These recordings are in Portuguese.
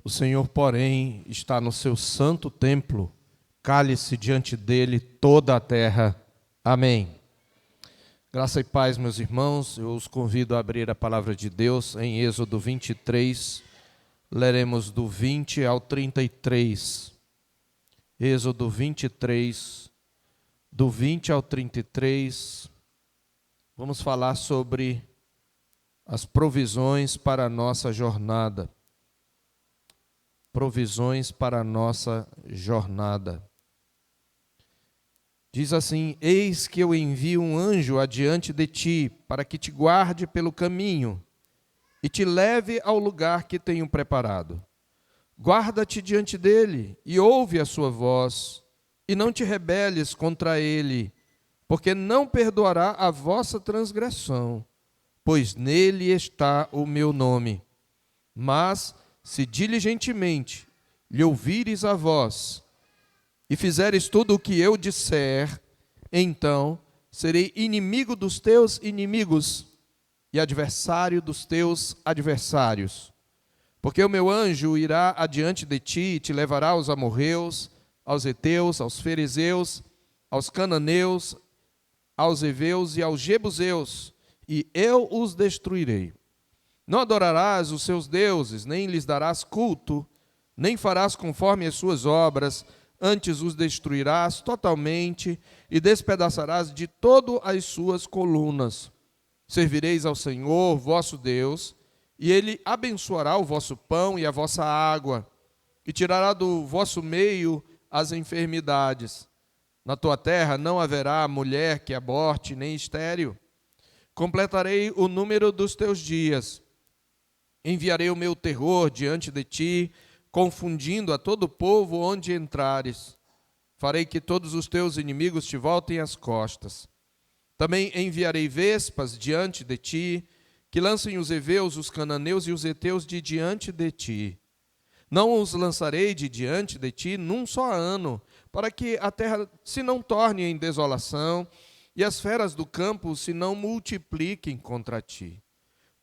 O Senhor, porém, está no seu santo templo, cale-se diante dele toda a terra. Amém. Graça e paz, meus irmãos, eu os convido a abrir a palavra de Deus em Êxodo 23, leremos do 20 ao 33. Êxodo 23, do 20 ao 33, vamos falar sobre as provisões para a nossa jornada. Provisões para a nossa jornada. Diz assim: eis que eu envio um anjo adiante de ti, para que te guarde pelo caminho e te leve ao lugar que tenho preparado. Guarda-te diante dele e ouve a sua voz, e não te rebeles contra ele, porque não perdoará a vossa transgressão, pois nele está o meu nome. Mas se diligentemente lhe ouvires a voz e fizeres tudo o que eu disser, então serei inimigo dos teus inimigos e adversário dos teus adversários. Porque o meu anjo irá adiante de ti e te levará aos amorreus, aos heteus, aos ferezeus, aos cananeus, aos heveus e aos jebuseus, e eu os destruirei. Não adorarás os seus deuses, nem lhes darás culto, nem farás conforme as suas obras, antes os destruirás totalmente e despedaçarás de todo as suas colunas. Servireis ao Senhor, vosso Deus, e Ele abençoará o vosso pão e a vossa água, e tirará do vosso meio as enfermidades. Na tua terra não haverá mulher que aborte, nem estéril. Completarei o número dos teus dias. Enviarei o meu terror diante de ti, confundindo a todo o povo onde entrares. Farei que todos os teus inimigos te voltem as costas. Também enviarei vespas diante de ti, que lancem os heveus, os cananeus e os heteus de diante de ti. Não os lançarei de diante de ti num só ano, para que a terra se não torne em desolação e as feras do campo se não multipliquem contra ti.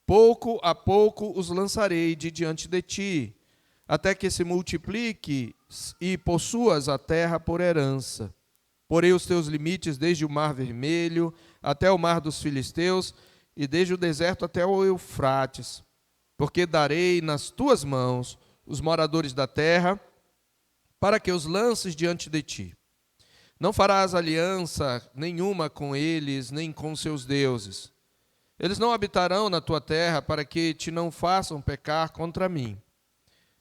Pouco a pouco os lançarei de diante de ti, até que se multiplique e possuas a terra por herança. Porei os teus limites desde o mar vermelho até o mar dos filisteus, e desde o deserto até o Eufrates, porque darei nas tuas mãos os moradores da terra, para que os lances diante de ti. Não farás aliança nenhuma com eles, nem com seus deuses. Eles não habitarão na tua terra, para que te não façam pecar contra mim.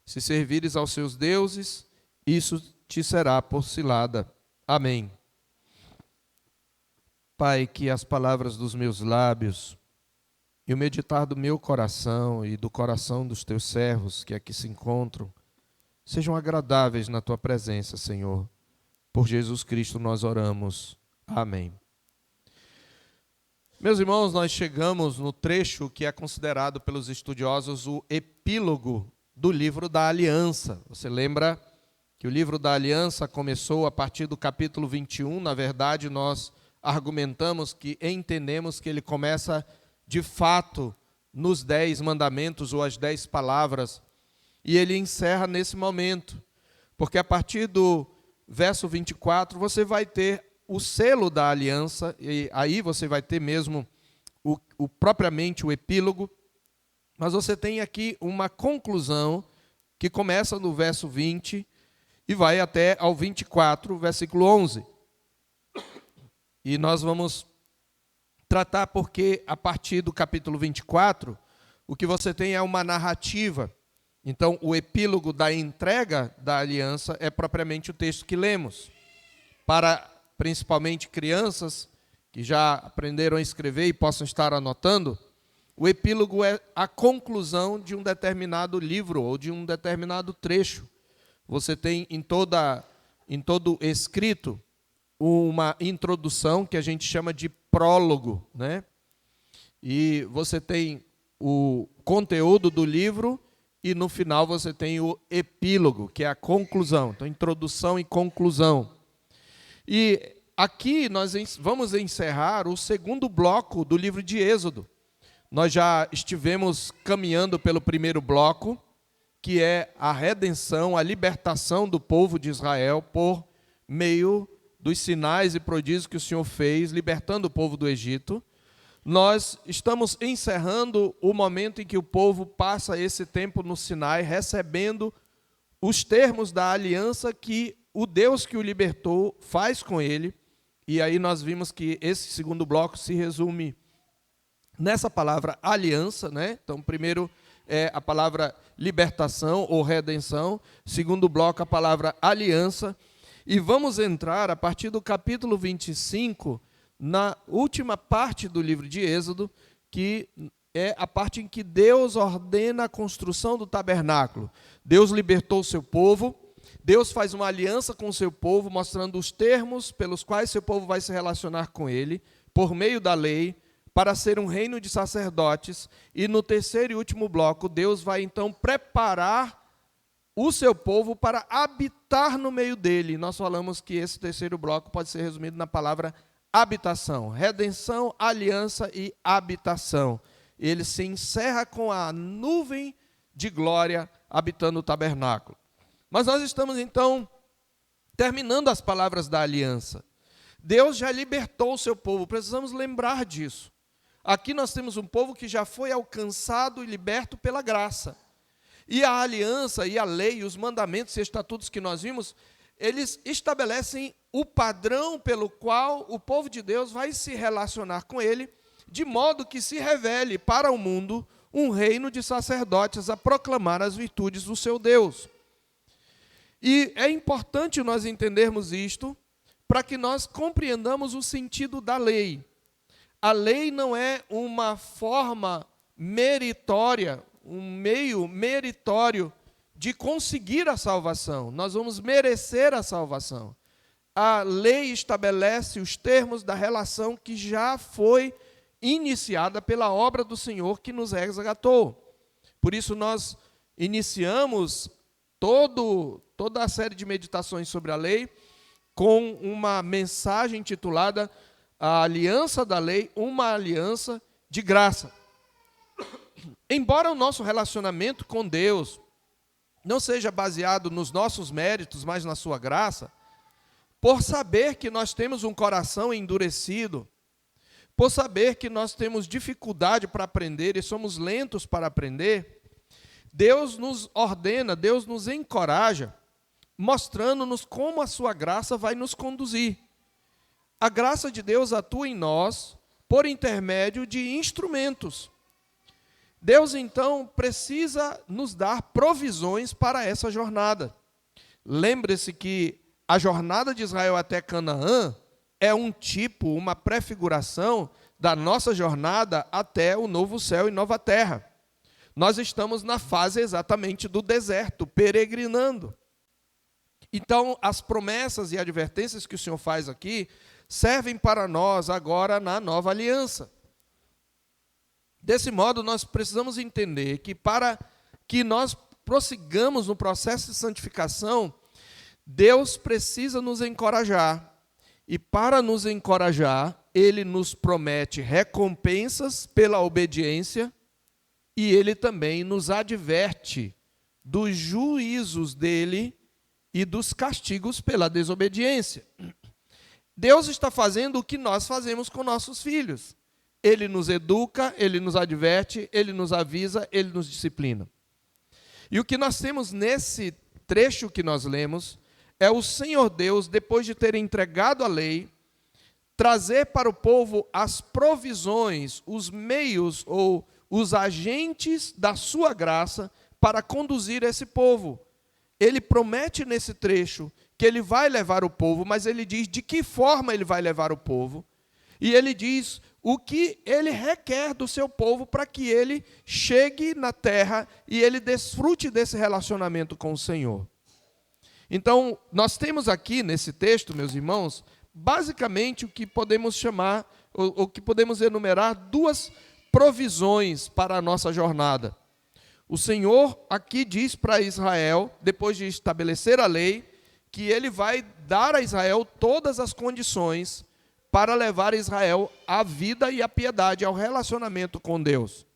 Se servires aos seus deuses, isso te será por cilada. Amém. Pai, que as palavras dos meus lábios e o meditar do meu coração e do coração dos teus servos que aqui se encontram sejam agradáveis na tua presença, Senhor. Por Jesus Cristo nós oramos. Amém. Meus irmãos, nós chegamos no trecho que é considerado pelos estudiosos o epílogo do livro da Aliança. Você lembra que o livro da Aliança começou a partir do capítulo 21. Na verdade, nós argumentamos que entendemos que ele começa de fato nos 10 mandamentos ou as 10 palavras, e ele encerra nesse momento, porque a partir do verso 24 você vai ter o selo da aliança, e aí você vai ter mesmo propriamente o epílogo, mas você tem aqui uma conclusão que começa no verso 20 e vai até ao 24, versículo 11. E nós vamos tratar porque a partir do capítulo 24, o que você tem é uma narrativa. Então, o epílogo da entrega da aliança é propriamente o texto que lemos. Para principalmente crianças que já aprenderam a escrever e possam estar anotando, o epílogo é a conclusão de um determinado livro ou de um determinado trecho. Você tem em todo escrito uma introdução que a gente chama de prólogo, né? E você tem o conteúdo do livro e no final você tem o epílogo, que é a conclusão. Então, introdução e conclusão. E aqui nós vamos encerrar o segundo bloco do livro de Êxodo. Nós já estivemos caminhando pelo primeiro bloco, que é a redenção, a libertação do povo de Israel por meio dos sinais e prodígios que o Senhor fez, libertando o povo do Egito. Nós estamos encerrando o momento em que o povo passa esse tempo no Sinai, recebendo os termos da aliança que o Deus que o libertou faz com ele. E aí nós vimos que esse segundo bloco se resume nessa palavra aliança, né? Então, primeiro é a palavra libertação ou redenção, segundo bloco a palavra aliança. E vamos entrar a partir do capítulo 25, na última parte do livro de Êxodo, que é a parte em que Deus ordena a construção do tabernáculo. Deus libertou o seu povo, Deus faz uma aliança com o seu povo, mostrando os termos pelos quais seu povo vai se relacionar com ele, por meio da lei, para ser um reino de sacerdotes. E no terceiro e último bloco, Deus vai então preparar o seu povo para habitar no meio dele. Nós falamos que esse terceiro bloco pode ser resumido na palavra habitação, redenção, aliança e habitação. Ele se encerra com a nuvem de glória habitando o tabernáculo. Mas nós estamos então terminando as palavras da aliança. Deus já libertou o seu povo, precisamos lembrar disso. Aqui nós temos um povo que já foi alcançado e liberto pela graça. E a aliança e a lei, os mandamentos e estatutos que nós vimos, eles estabelecem o padrão pelo qual o povo de Deus vai se relacionar com ele, de modo que se revele para o mundo um reino de sacerdotes a proclamar as virtudes do seu Deus. E é importante nós entendermos isto para que nós compreendamos o sentido da lei. A lei não é uma forma meritória, um meio meritório de conseguir a salvação. Nós vamos merecer a salvação. A lei estabelece os termos da relação que já foi iniciada pela obra do Senhor que nos resgatou. Por isso nós iniciamos toda a série de meditações sobre a lei com uma mensagem intitulada A Aliança da Lei, uma aliança de graça. Embora o nosso relacionamento com Deus não seja baseado nos nossos méritos, mas na sua graça, por saber que nós temos um coração endurecido, por saber que nós temos dificuldade para aprender e somos lentos para aprender, Deus nos ordena, Deus nos encoraja, mostrando-nos como a sua graça vai nos conduzir. A graça de Deus atua em nós por intermédio de instrumentos. Deus, então, precisa nos dar provisões para essa jornada. Lembre-se que a jornada de Israel até Canaã é um tipo, uma prefiguração da nossa jornada até o novo céu e nova terra. Nós estamos na fase exatamente do deserto, peregrinando. Então, as promessas e advertências que o Senhor faz aqui servem para nós agora na nova aliança. Desse modo, nós precisamos entender que para que nós prossigamos no processo de santificação, Deus precisa nos encorajar. E para nos encorajar, Ele nos promete recompensas pela obediência e Ele também nos adverte dos juízos dEle e dos castigos pela desobediência. Deus está fazendo o que nós fazemos com nossos filhos. Ele nos educa, Ele nos adverte, Ele nos avisa, Ele nos disciplina. E o que nós temos nesse trecho que nós lemos é o Senhor Deus, depois de ter entregado a lei, trazer para o povo as provisões, os meios ou os agentes da sua graça para conduzir esse povo. Ele promete nesse trecho que ele vai levar o povo, mas ele diz de que forma ele vai levar o povo. E ele diz o que ele requer do seu povo para que ele chegue na terra e ele desfrute desse relacionamento com o Senhor. Então, nós temos aqui nesse texto, meus irmãos, basicamente o que podemos chamar, o que podemos enumerar duas provisões para a nossa jornada. O Senhor aqui diz para Israel, depois de estabelecer a lei, que ele vai dar a Israel todas as condições para levar Israel à vida e à piedade, ao relacionamento com Deus.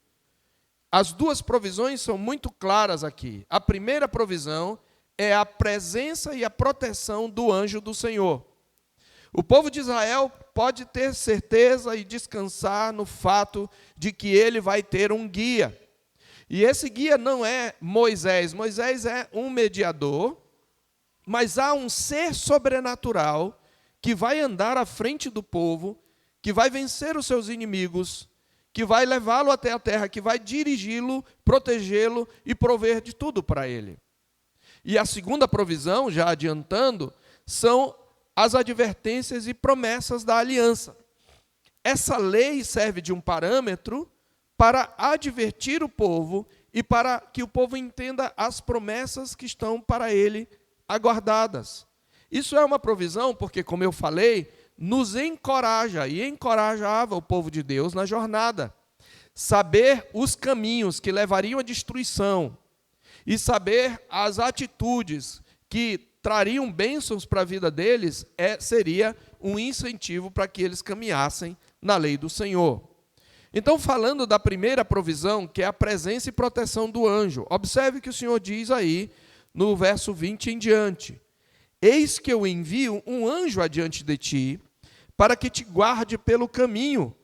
as duas provisões são muito claras aqui. A primeira provisão é a presença e a proteção do anjo do Senhor. O povo de Israel pode ter certeza e descansar no fato de que ele vai ter um guia. E esse guia não é Moisés. Moisés é um mediador, mas há um ser sobrenatural que vai andar à frente do povo, que vai vencer os seus inimigos, que vai levá-lo até a terra, que vai dirigi-lo, protegê-lo e prover de tudo para ele. E a segunda provisão, já adiantando, são as advertências e promessas da aliança. Essa lei serve de um parâmetro para advertir o povo e para que o povo entenda as promessas que estão para ele aguardadas. Isso é uma provisão porque, como eu falei, nos encoraja e encorajava o povo de Deus na jornada. Saber os caminhos que levariam à destruição e saber as atitudes que trariam bênçãos para a vida deles, seria um incentivo para que eles caminhassem na lei do Senhor. Então, falando da primeira provisão, que é a presença e proteção do anjo, observe que o Senhor diz aí, no verso 20 em diante: eis que eu envio um anjo adiante de ti, para que te guarde pelo caminho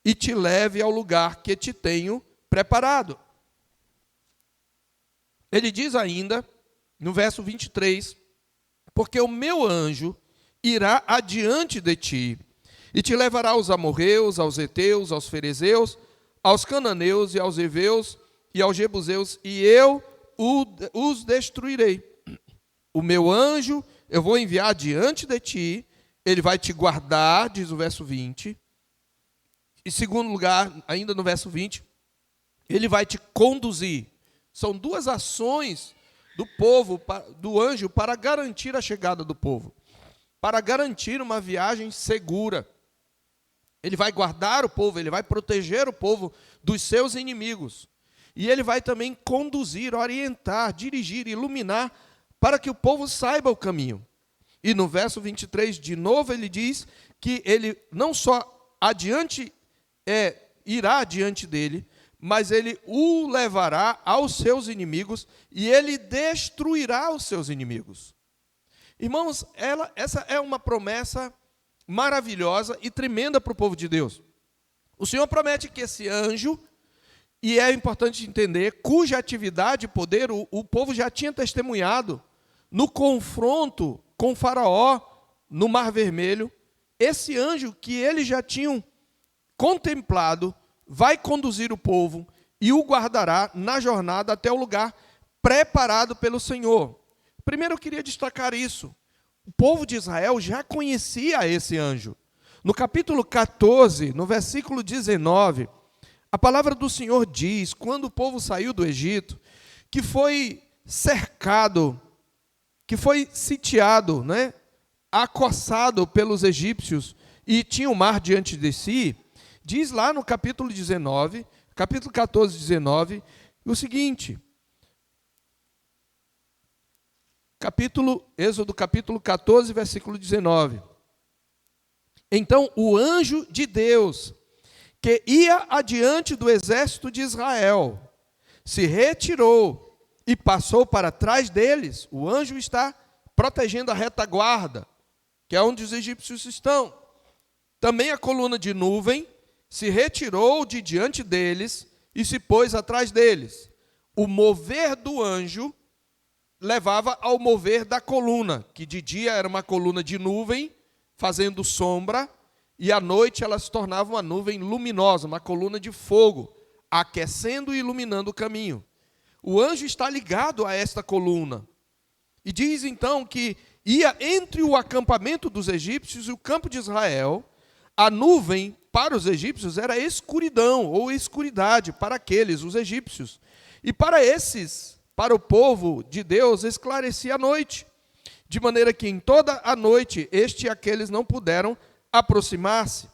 e te leve ao lugar que te tenho preparado. Ele diz ainda, no verso 23, porque o meu anjo irá adiante de ti, e te levará aos amorreus, aos heteus, aos ferezeus, aos cananeus e aos heveus e aos jebuseus, e eu os destruirei. O meu anjo eu vou enviar diante de ti, ele vai te guardar, diz o verso 20. Em segundo lugar, ainda no verso 20, ele vai te conduzir. São duas ações do povo, do anjo, para garantir a chegada do povo, para garantir uma viagem segura. Ele vai guardar o povo, ele vai proteger o povo dos seus inimigos. E ele vai também conduzir, orientar, dirigir, iluminar, para que o povo saiba o caminho. E no verso 23, de novo, ele diz que ele não só irá adiante dele, mas ele o levará aos seus inimigos e ele destruirá os seus inimigos. Irmãos, essa é uma promessa maravilhosa e tremenda para o povo de Deus. O Senhor promete que esse anjo, e é importante entender, cuja atividade e poder o povo já tinha testemunhado no confronto com Faraó no Mar Vermelho, esse anjo que eles já tinham contemplado, vai conduzir o povo e o guardará na jornada até o lugar preparado pelo Senhor. Primeiro eu queria destacar isso. O povo de Israel já conhecia esse anjo. No capítulo 14, no versículo 19, a palavra do Senhor diz, quando o povo saiu do Egito, que foi cercado, que foi sitiado, acossado pelos egípcios e tinha o mar diante de si, diz lá no capítulo 19, capítulo 14, 19, o seguinte, Êxodo capítulo 14, versículo 19. Então o anjo de Deus, que ia adiante do exército de Israel, se retirou e passou para trás deles. O anjo está protegendo a retaguarda, que é onde os egípcios estão. Também a coluna de nuvem se retirou de diante deles e se pôs atrás deles. O mover do anjo levava ao mover da coluna, que de dia era uma coluna de nuvem, fazendo sombra, e à noite ela se tornava uma nuvem luminosa, uma coluna de fogo, aquecendo e iluminando o caminho. O anjo está ligado a esta coluna. E diz então que ia entre o acampamento dos egípcios e o campo de Israel. A nuvem para os egípcios era escuridão ou escuridade para aqueles, os egípcios. E para o povo de Deus, esclarecia a noite, de maneira que em toda a noite este e aqueles não puderam aproximar-se.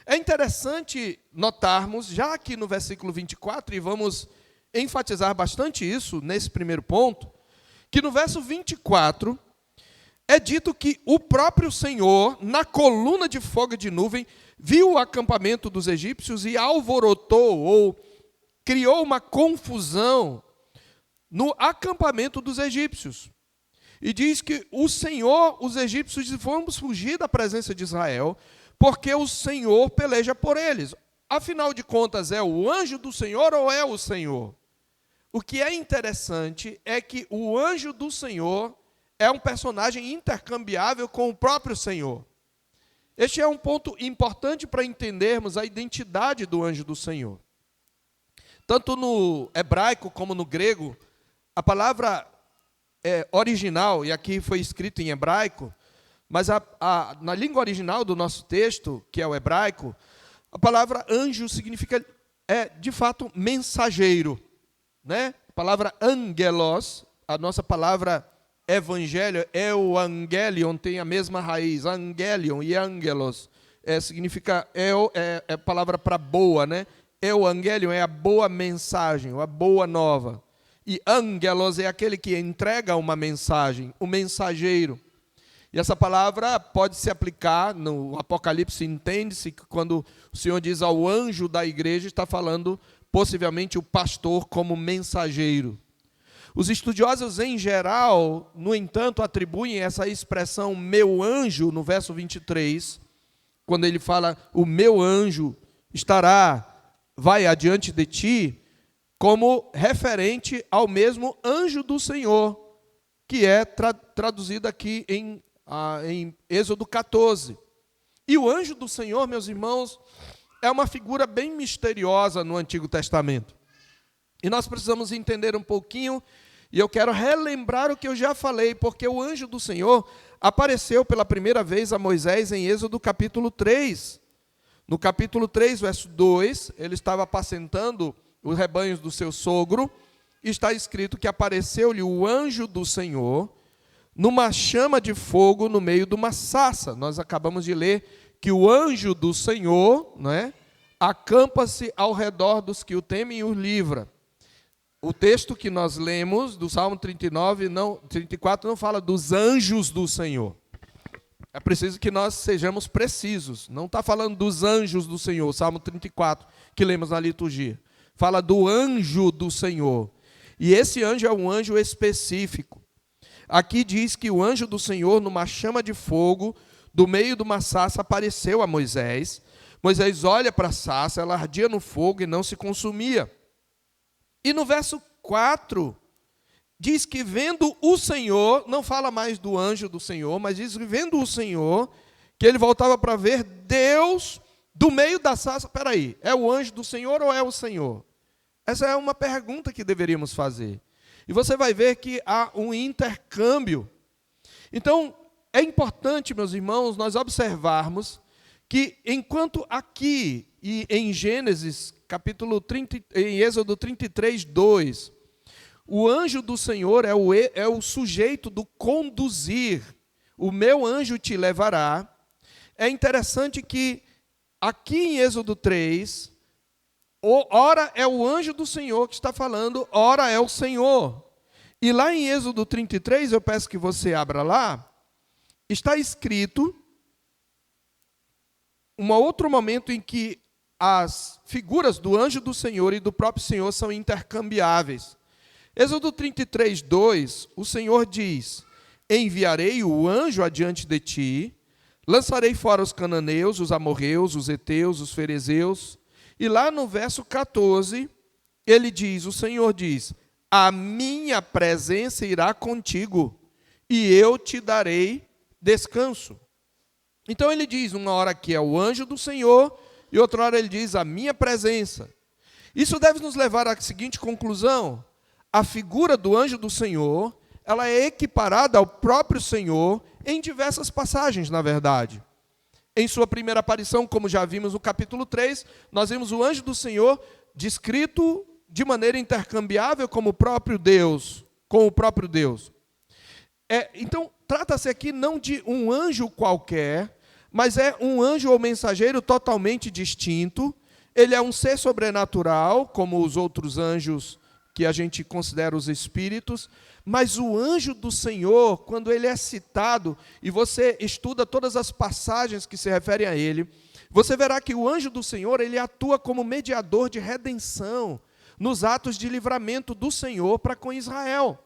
É interessante notarmos, já aqui no versículo 24, e vamos enfatizar bastante isso nesse primeiro ponto, que no verso 24 é dito que o próprio Senhor, na coluna de fogo e de nuvem, viu o acampamento dos egípcios e alvorotou ou criou uma confusão no acampamento dos egípcios. E diz que os egípcios dizem, vamos fugir da presença de Israel, porque o Senhor peleja por eles. Afinal de contas, é o anjo do Senhor ou é o Senhor? O que é interessante é que o anjo do Senhor é um personagem intercambiável com o próprio Senhor. Este é um ponto importante para entendermos a identidade do anjo do Senhor. Tanto no hebraico como no grego, a palavra original, e aqui foi escrito em hebraico, mas na língua original do nosso texto, que é o hebraico, a palavra anjo significa, de fato, mensageiro. Né? A palavra angelos, a nossa palavra evangelho, euangelion, tem a mesma raiz, angelion e angelos, significa, é palavra para boa, né? Euangelion é a boa mensagem, a boa nova. E angelos é aquele que entrega uma mensagem, o mensageiro. E essa palavra pode se aplicar, no Apocalipse entende-se que quando o Senhor diz ao anjo da igreja, está falando possivelmente o pastor como mensageiro. Os estudiosos em geral, no entanto, atribuem essa expressão meu anjo, no verso 23, quando ele fala o meu anjo vai adiante de ti, como referente ao mesmo anjo do Senhor, que é traduzido aqui em Êxodo 14. E o anjo do Senhor, meus irmãos, é uma figura bem misteriosa no Antigo Testamento. E nós precisamos entender um pouquinho, e eu quero relembrar o que eu já falei, porque o anjo do Senhor apareceu pela primeira vez a Moisés em Êxodo capítulo 3. No capítulo 3, verso 2, ele estava apacentando os rebanhos do seu sogro, e está escrito que apareceu-lhe o anjo do Senhor numa chama de fogo no meio de uma sarça. Nós acabamos de ler que o anjo do Senhor, né, acampa-se ao redor dos que o temem e os livra. O texto que nós lemos, do Salmo 34, não fala dos anjos do Senhor. É preciso que nós sejamos precisos. Não está falando dos anjos do Senhor, Salmo 34, que lemos na liturgia. Fala do anjo do Senhor. E esse anjo é um anjo específico. Aqui diz que o anjo do Senhor, numa chama de fogo, do meio de uma sarça, apareceu a Moisés. Moisés olha para a sarça, ela ardia no fogo e não se consumia. E no verso 4, diz que vendo o Senhor, não fala mais do anjo do Senhor, mas diz que vendo o Senhor, que ele voltava para ver Deus do meio da sarça. Espera aí, é o anjo do Senhor ou é o Senhor? Essa é uma pergunta que deveríamos fazer. E você vai ver que há um intercâmbio. Então, é importante, meus irmãos, nós observarmos que enquanto aqui e em Gênesis, capítulo 30, em Êxodo 33, 2, o anjo do Senhor é o sujeito do conduzir. O meu anjo te levará. É interessante que aqui em Êxodo 3, ora é o anjo do Senhor que está falando, ora é o Senhor. E lá em Êxodo 33, eu peço que você abra lá, está escrito um outro momento em que as figuras do anjo do Senhor e do próprio Senhor são intercambiáveis. Êxodo 33, 2, o Senhor diz: enviarei o anjo adiante de ti, lançarei fora os cananeus, os amorreus, os heteus, os ferezeus. E lá no verso 14, ele diz, o Senhor diz: a minha presença irá contigo, e eu te darei descanso. Então ele diz, uma hora que é o anjo do Senhor, e outra hora ele diz, a minha presença. Isso deve nos levar à seguinte conclusão: a figura do anjo do Senhor, ela é equiparada ao próprio Senhor em diversas passagens, na verdade. Em sua primeira aparição, como já vimos no capítulo 3, nós vimos o anjo do Senhor descrito de maneira intercambiável como o próprio Deus, com o próprio Deus. Então, trata-se aqui não de um anjo qualquer, mas é um anjo ou mensageiro totalmente distinto. Ele é um ser sobrenatural, como os outros anjos que a gente considera os espíritos, mas o anjo do Senhor, quando ele é citado, e você estuda todas as passagens que se referem a ele, você verá que o anjo do Senhor, ele atua como mediador de redenção. nos atos de livramento do Senhor para com Israel.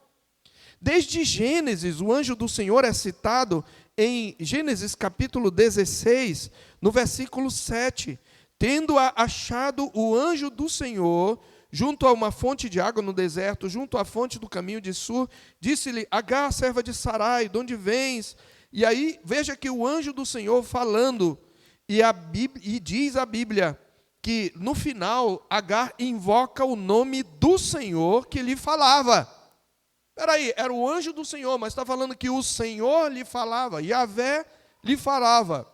Desde Gênesis, o anjo do Senhor é citado em Gênesis capítulo 16, no versículo 7. Tendo achado o anjo do Senhor junto a uma fonte de água no deserto, junto à fonte do caminho de Sur, disse-lhe: Agar, serva de Sarai, de onde vens? E aí, veja que o anjo do Senhor falando, e diz a Bíblia que no final Agar invoca o nome do Senhor que lhe falava. Espera aí, era o anjo do Senhor, mas está falando que o Senhor lhe falava, Yahvé lhe falava.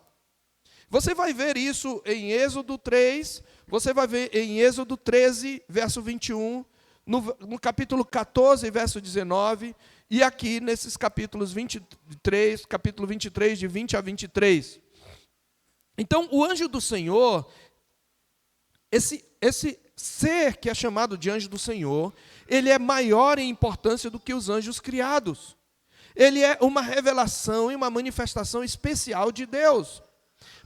Você vai ver isso em Êxodo 3, você vai ver em Êxodo 13, verso 21, no capítulo 14, verso 19, e aqui nesses capítulos 23, capítulo 23, de 20 a 23. Então, o anjo do Senhor, esse ser que é chamado de anjo do Senhor, ele é maior em importância do que os anjos criados. Ele é uma revelação e uma manifestação especial de Deus.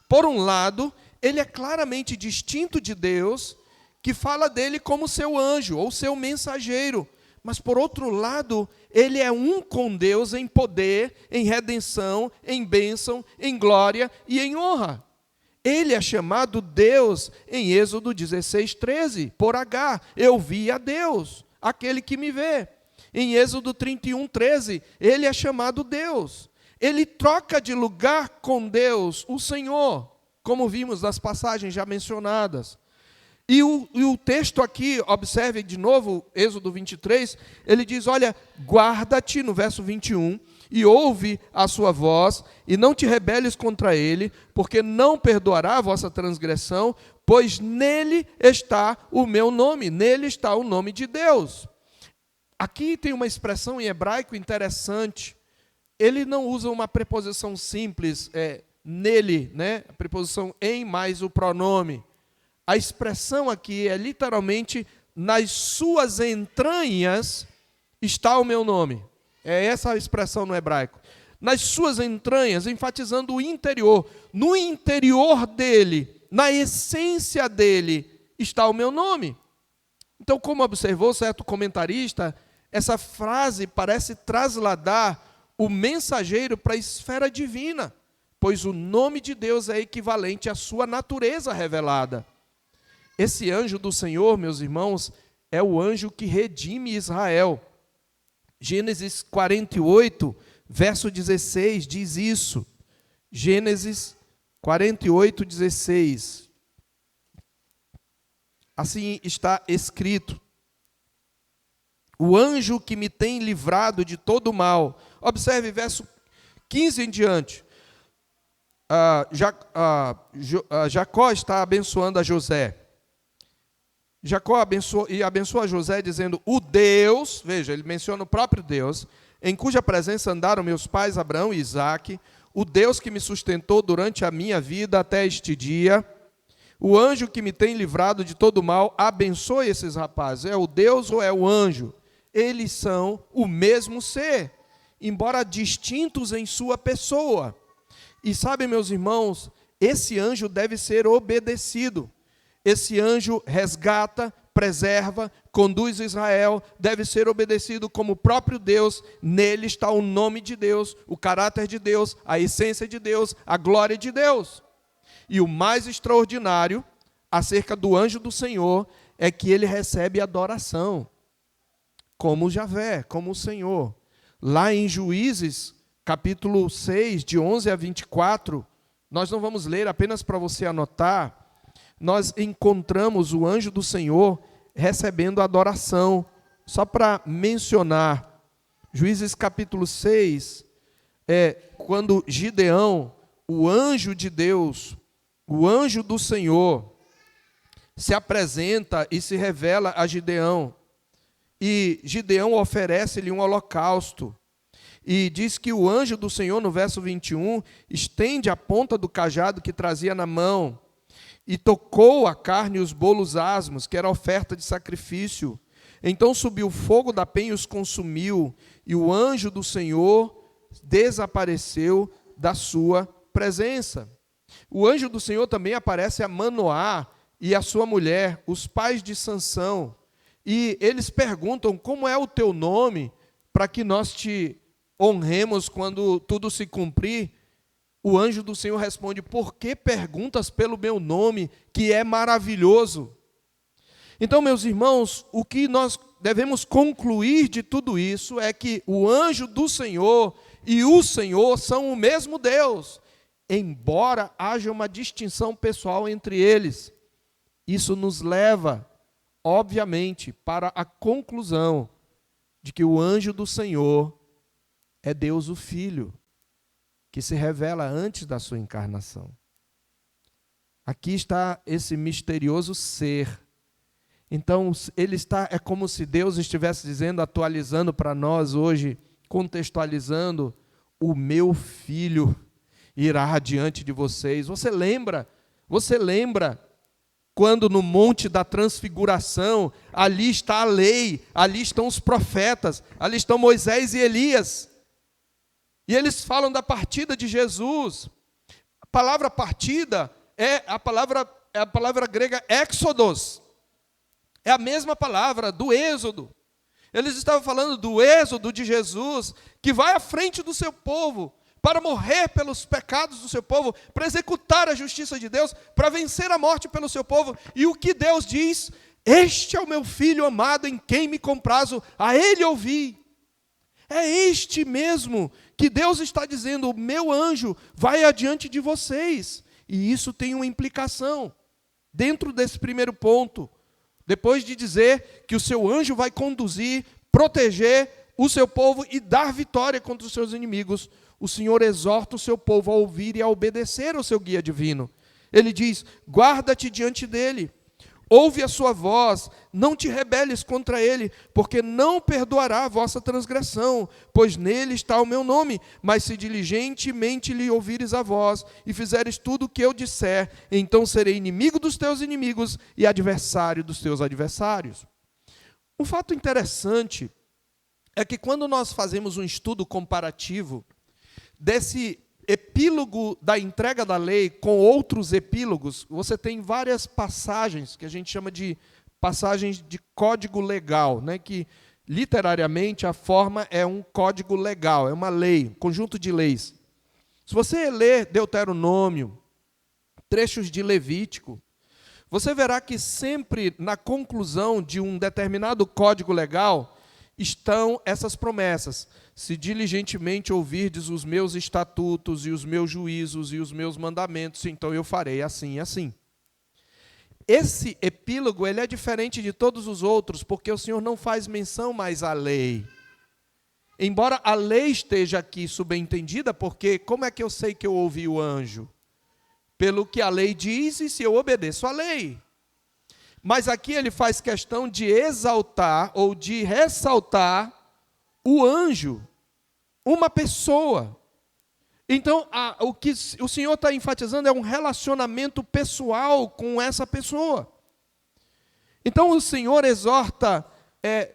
Por um lado, ele é claramente distinto de Deus, que fala dele como seu anjo ou seu mensageiro. Mas, por outro lado, ele é um com Deus em poder, em redenção, em bênção, em glória e em honra. Ele é chamado Deus em Êxodo 16, 13, por Agar. Eu vi a Deus, aquele que me vê. Em Êxodo 31, 13, ele é chamado Deus. Ele troca de lugar com Deus, o Senhor, como vimos nas passagens já mencionadas. E o texto aqui, observe de novo, Êxodo 23, ele diz, olha, guarda-te, no verso 21, e ouve a sua voz, e não te rebeles contra ele, porque não perdoará a vossa transgressão, pois nele está o meu nome, nele está o nome de Deus. Aqui tem uma expressão em hebraico interessante. Ele não usa uma preposição simples, nele, né? A preposição em mais o pronome. A expressão aqui é literalmente, nas suas entranhas está o meu nome. É essa a expressão no hebraico. Nas suas entranhas, enfatizando o interior. No interior dele, na essência dele, está o meu nome. Então, como observou certo comentarista, essa frase parece trasladar o mensageiro para a esfera divina, pois o nome de Deus é equivalente à sua natureza revelada. Esse anjo do Senhor, meus irmãos, é o anjo que redime Israel. Gênesis 48, verso 16, diz isso. Gênesis 48, 16. Assim está escrito: o anjo que me tem livrado de todo o mal. Observe verso 15 em diante. Jacó está abençoando a José. Jacó abençoa José dizendo, o Deus, veja, ele menciona o próprio Deus, em cuja presença andaram meus pais Abraão e Isaque, o Deus que me sustentou durante a minha vida até este dia, o anjo que me tem livrado de todo mal, abençoe esses rapazes. É o Deus ou é o anjo? Eles são o mesmo ser, embora distintos em sua pessoa. E sabe, meus irmãos, esse anjo deve ser obedecido. Esse anjo resgata, preserva, conduz Israel, deve ser obedecido como o próprio Deus. Nele está o nome de Deus, o caráter de Deus, a essência de Deus, a glória de Deus. E o mais extraordinário acerca do anjo do Senhor é que ele recebe adoração, como Yahvé, como o Senhor. Lá em Juízes, capítulo 6, de 11 a 24, nós não vamos ler, apenas para você anotar, nós encontramos o anjo do Senhor recebendo adoração. Só para mencionar, Juízes capítulo 6, quando Gideão, o anjo de Deus, o anjo do Senhor, se apresenta e se revela a Gideão. E Gideão oferece-lhe um holocausto. E diz que o anjo do Senhor, no verso 21, estende a ponta do cajado que trazia na mão, e tocou a carne e os bolos asmos, que era oferta de sacrifício. Então subiu o fogo da penha e os consumiu, e o anjo do Senhor desapareceu da sua presença. O anjo do Senhor também aparece a Manoá e a sua mulher, os pais de Sansão. e eles perguntam como é o teu nome, para que nós te honremos quando tudo se cumprir. O anjo do Senhor responde: por que perguntas pelo meu nome, que é maravilhoso? Então, meus irmãos, o que nós devemos concluir de tudo isso é que o anjo do Senhor e o Senhor são o mesmo Deus, embora haja uma distinção pessoal entre eles. Isso nos leva, obviamente, para a conclusão de que o anjo do Senhor é Deus o Filho, que se revela antes da sua encarnação. Aqui está esse misterioso ser. Então, é como se Deus estivesse dizendo, atualizando para nós hoje, contextualizando: o meu filho irá diante de vocês. Você lembra quando no Monte da Transfiguração, ali está a lei, ali estão os profetas, ali estão Moisés e Elias. E eles falam da partida de Jesus. A palavra partida é a palavra grega exodos. É a mesma palavra do êxodo. Eles estavam falando do êxodo de Jesus, que vai à frente do seu povo, para morrer pelos pecados do seu povo, para executar a justiça de Deus, para vencer a morte pelo seu povo. E o que Deus diz? Este é o meu filho amado, em quem me comprazo, a ele ouvi. É este mesmo que Deus está dizendo: o meu anjo vai adiante de vocês. E isso tem uma implicação dentro desse primeiro ponto. Depois de dizer que o seu anjo vai conduzir, proteger o seu povo e dar vitória contra os seus inimigos, o Senhor exorta o seu povo a ouvir e a obedecer ao seu guia divino. Ele diz: guarda-te diante dele, ouve a sua voz, não te rebeles contra ele, porque não perdoará a vossa transgressão, pois nele está o meu nome. Mas se diligentemente lhe ouvires a voz e fizeres tudo o que eu disser, então serei inimigo dos teus inimigos e adversário dos teus adversários. Um fato interessante é que quando nós fazemos um estudo comparativo desse epílogo da entrega da lei com outros epílogos, você tem várias passagens que a gente chama de passagens de código legal, né? Que literariamente a forma é um código legal, é uma lei, um conjunto de leis. Se você ler Deuteronômio, trechos de Levítico, você verá que sempre na conclusão de um determinado código legal estão essas promessas: se diligentemente ouvirdes os meus estatutos e os meus juízos e os meus mandamentos, então eu farei assim e assim. Esse epílogo ele é diferente de todos os outros, porque o Senhor não faz menção mais à lei. Embora a lei esteja aqui subentendida, porque como é que eu sei que eu ouvi o anjo? Pelo que a lei diz e se eu obedeço à lei. Mas aqui ele faz questão de exaltar ou de ressaltar o anjo, uma pessoa. Então, o que o Senhor está enfatizando é um relacionamento pessoal com essa pessoa. Então, o Senhor exorta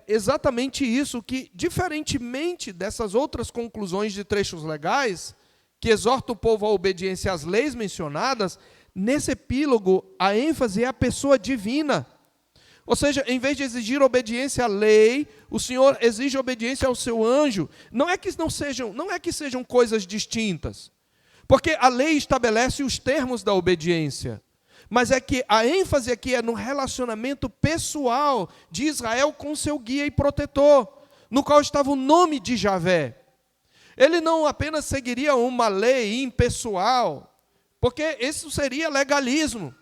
exatamente isso, que diferentemente dessas outras conclusões de trechos legais, que exorta o povo à obediência às leis mencionadas, nesse epílogo a ênfase é a pessoa divina. Ou seja, em vez de exigir obediência à lei, o Senhor exige obediência ao seu anjo. Não é que sejam coisas distintas, porque a lei estabelece os termos da obediência, mas é que a ênfase aqui é no relacionamento pessoal de Israel com seu guia e protetor, no qual estava o nome de Javé. Ele não apenas seguiria uma lei impessoal, porque isso seria legalismo.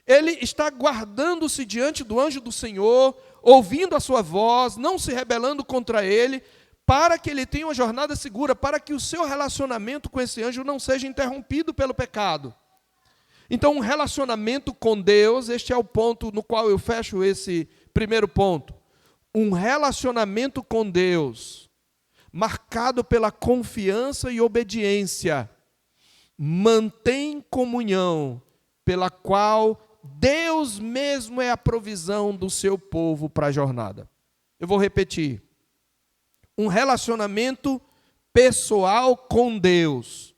Ele está guardando-se diante do anjo do Senhor, ouvindo a sua voz, não se rebelando contra ele, para que ele tenha uma jornada segura, para que o seu relacionamento com esse anjo não seja interrompido pelo pecado. Então, um relacionamento com Deus, este é o ponto no qual eu fecho esse primeiro ponto. Um relacionamento com Deus, marcado pela confiança e obediência, mantém comunhão, pela qual Deus mesmo é a provisão do seu povo para a jornada. Eu vou repetir. Um relacionamento pessoal com Deus,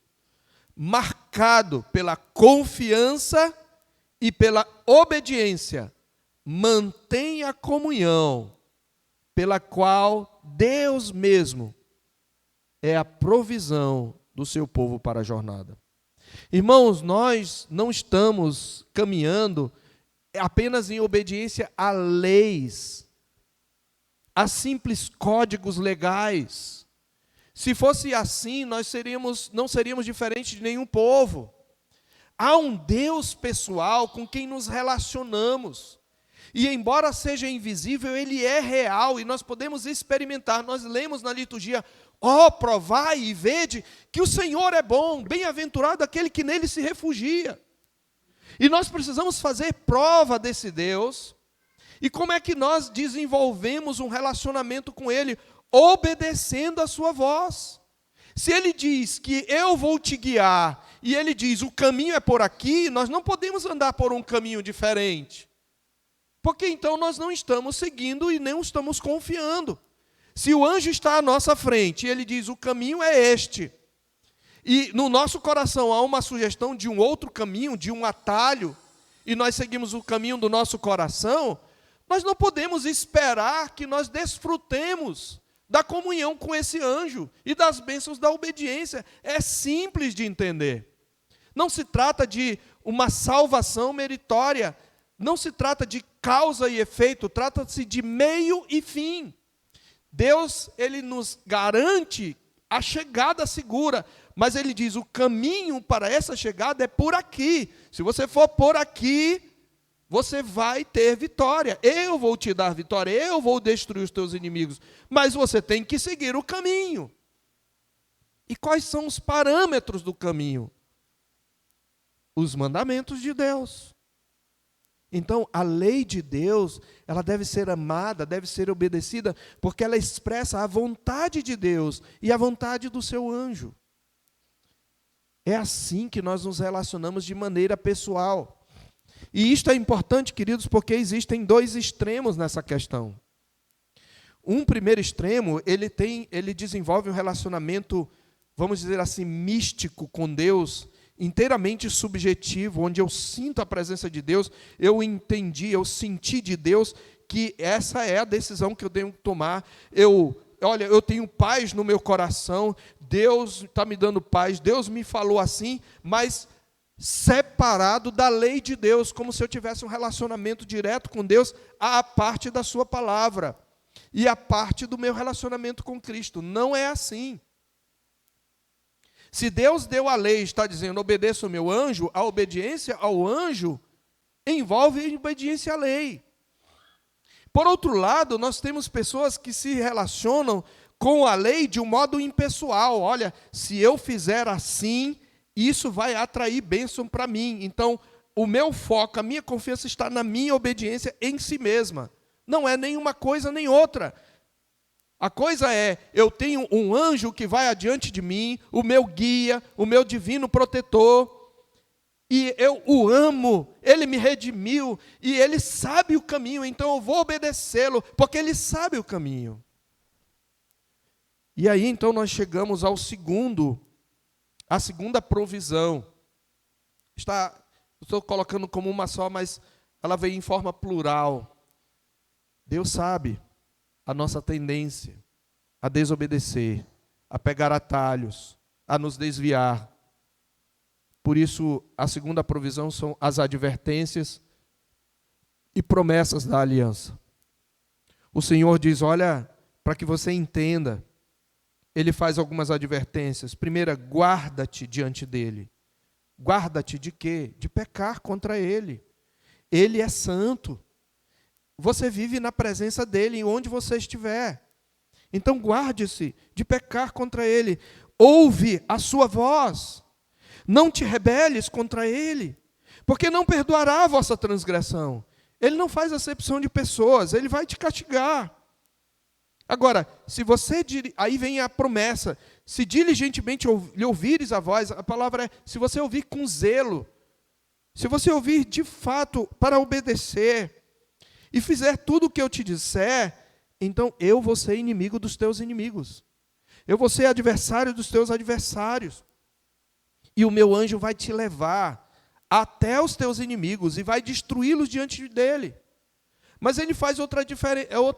marcado pela confiança e pela obediência, mantém a comunhão pela qual Deus mesmo é a provisão do seu povo para a jornada. Irmãos, nós não estamos caminhando apenas em obediência a leis, a simples códigos legais. Se fosse assim, nós não seríamos diferentes de nenhum povo. Há um Deus pessoal com quem nos relacionamos. E embora seja invisível, Ele é real e nós podemos experimentar. Nós lemos na liturgia: ó, provai e vede que o Senhor é bom, bem-aventurado aquele que nele se refugia. E nós precisamos fazer prova desse Deus. E como é que nós desenvolvemos um relacionamento com Ele? Obedecendo a sua voz. Se Ele diz que eu vou te guiar, e Ele diz o caminho é por aqui, nós não podemos andar por um caminho diferente. Porque então nós não estamos seguindo e nem estamos confiando. Se o anjo está à nossa frente e ele diz o caminho é este, e no nosso coração há uma sugestão de um outro caminho, de um atalho, e nós seguimos o caminho do nosso coração, nós não podemos esperar que nós desfrutemos da comunhão com esse anjo e das bênçãos da obediência. É simples de entender. Não se trata de uma salvação meritória, não se trata de causa e efeito, trata-se de meio e fim. Deus, Ele nos garante a chegada segura, mas Ele diz, o caminho para essa chegada é por aqui. Se você for por aqui, você vai ter vitória. Eu vou te dar vitória, eu vou destruir os teus inimigos, mas você tem que seguir o caminho. E quais são os parâmetros do caminho? Os mandamentos de Deus. Então, a lei de Deus, ela deve ser amada, deve ser obedecida, porque ela expressa a vontade de Deus e a vontade do seu anjo. É assim que nós nos relacionamos de maneira pessoal. E isto é importante, queridos, porque existem dois extremos nessa questão. Um primeiro extremo, ele desenvolve um relacionamento, vamos dizer assim, místico com Deus, inteiramente subjetivo, onde eu sinto a presença de Deus, eu senti de Deus que essa é a decisão que eu tenho que tomar. Eu tenho paz no meu coração, Deus está me dando paz, Deus me falou assim, mas separado da lei de Deus, como se eu tivesse um relacionamento direto com Deus, à parte da sua palavra, e à parte do meu relacionamento com Cristo. Não é assim. Se Deus deu a lei e está dizendo, obedeça o meu anjo, a obediência ao anjo envolve a obediência à lei. Por outro lado, nós temos pessoas que se relacionam com a lei de um modo impessoal. Olha, se eu fizer assim, isso vai atrair bênção para mim. Então, o meu foco, a minha confiança está na minha obediência em si mesma. Não é nenhuma coisa nem outra. A coisa é, eu tenho um anjo que vai adiante de mim, o meu guia, o meu divino protetor, e eu o amo, ele me redimiu, e ele sabe o caminho, então eu vou obedecê-lo, porque ele sabe o caminho. E aí, então, nós chegamos à segunda provisão. Estou colocando como uma só, mas ela veio em forma plural. Deus sabe a nossa tendência a desobedecer, a pegar atalhos, a nos desviar. Por isso, a segunda provisão são as advertências e promessas da aliança. O Senhor diz, olha, para que você entenda, Ele faz algumas advertências. Primeira, guarda-te diante dEle. Guarda-te de quê? De pecar contra Ele. Ele é santo. Você vive na presença dEle, onde você estiver. Então guarde-se de pecar contra Ele. Ouve a sua voz. Não te rebeles contra Ele, porque não perdoará a vossa transgressão. Ele não faz acepção de pessoas, Ele vai te castigar. Agora, se você, aí vem a promessa, se diligentemente lhe ouvires a voz, a palavra é, se você ouvir com zelo, se você ouvir de fato para obedecer, e fizer tudo o que eu te disser, então eu vou ser inimigo dos teus inimigos. Eu vou ser adversário dos teus adversários. E o meu anjo vai te levar até os teus inimigos e vai destruí-los diante dele. Mas ele faz outra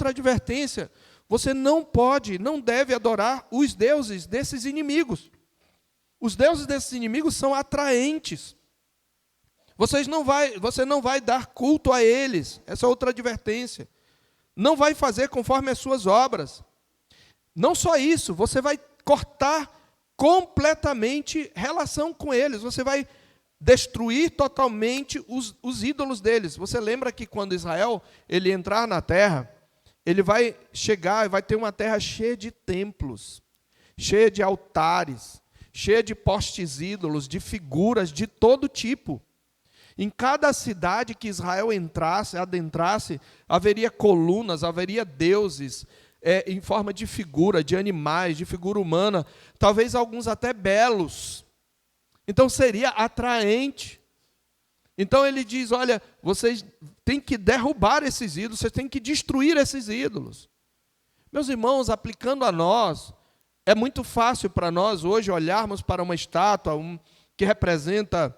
advertência. Você não pode, não deve adorar os deuses desses inimigos. Os deuses desses inimigos são atraentes. Você não vai dar culto a eles. Essa é outra advertência. Não vai fazer conforme as suas obras. Não só isso, você vai cortar completamente relação com eles. Você vai destruir totalmente os ídolos deles. Você lembra que quando Israel ele entrar na terra, ele vai chegar e vai ter uma terra cheia de templos, cheia de altares, cheia de postes ídolos, de figuras de todo tipo. Em cada cidade que Israel adentrasse, haveria colunas, haveria deuses, em forma de figura, de animais, de figura humana, talvez alguns até belos. Então seria atraente. Então ele diz, olha, vocês têm que derrubar esses ídolos, vocês têm que destruir esses ídolos. Meus irmãos, aplicando a nós, é muito fácil para nós hoje olharmos para uma estátua que representa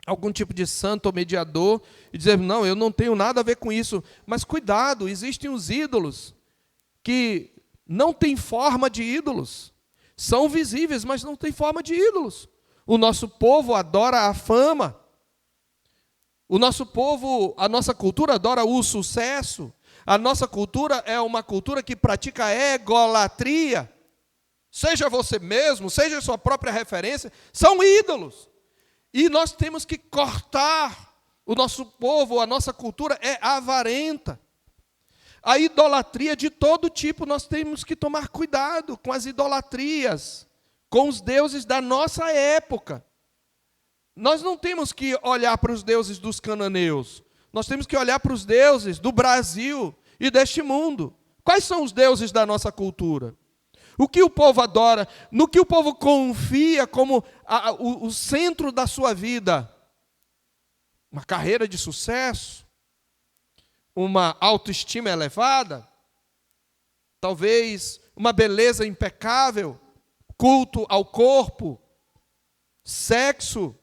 algum tipo de santo ou mediador e dizer, não, eu não tenho nada a ver com isso. Mas cuidado, existem os ídolos que não têm forma de ídolos. São visíveis, mas não têm forma de ídolos. O nosso povo adora a fama. O nosso povo, a nossa cultura adora o sucesso. A nossa cultura é uma cultura que pratica egolatria. Seja você mesmo, seja a sua própria referência, são ídolos. E nós temos que cortar. O nosso povo, a nossa cultura é avarenta. A idolatria de todo tipo, nós temos que tomar cuidado com as idolatrias, com os deuses da nossa época. Nós não temos que olhar para os deuses dos cananeus. Nós temos que olhar para os deuses do Brasil e deste mundo. Quais são os deuses da nossa cultura? O que o povo adora, no que o povo confia como o centro da sua vida? Uma carreira de sucesso? Uma autoestima elevada? Talvez uma beleza impecável? Culto ao corpo? Sexo